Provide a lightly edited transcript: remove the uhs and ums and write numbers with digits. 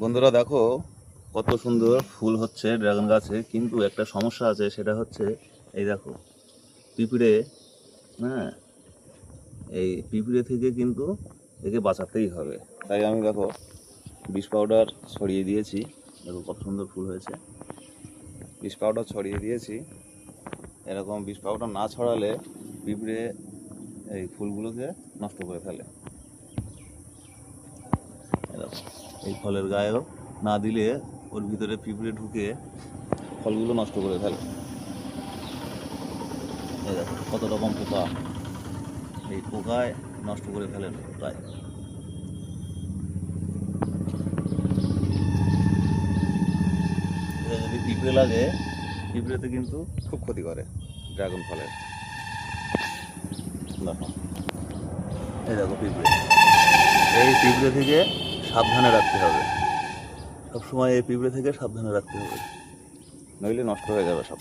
বন্ধুরা দেখো কত সুন্দর ফুল হচ্ছে ড্রাগন গাছে, কিন্তু একটা সমস্যা আছে, সেটা হচ্ছে এই দেখো পিঁপড়ে। হ্যাঁ, এই পিঁপড়ে থেকে কিন্তু একে বাঁচাতেই হবে। তাই আমি দেখো বিষ পাউডার ছড়িয়ে দিয়েছি। দেখো কত সুন্দর ফুল হয়েছে, বিষ পাউডার ছড়িয়ে দিয়েছি। এরকম বিষ পাউডার না ছড়ালে পিঁপড়ে এই ফুলগুলোকে নষ্ট করে ফেলে। এই ফলের গায়েও না দিলে ওর ভিতরে পিঁপড়ে ঢুকে ফলগুলো নষ্ট করে ফেলে। এই দেখো কত রকম পোকা, এই পোকায় নষ্ট করে ফেলে পোকায়। এটা যদি পিঁপড়ে লাগে, পিঁপড়েতে কিন্তু খুব ক্ষতি করে ড্রাগন ফলের। দেখো এই দেখো পিঁপড়ে, এই পিঁপড়ে থেকে সাবধানে রাখতে হবে। সবসময় এই পিঁপড়ে থেকে সাবধানে রাখতে হবে, নইলে নষ্ট হয়ে যাবে সব।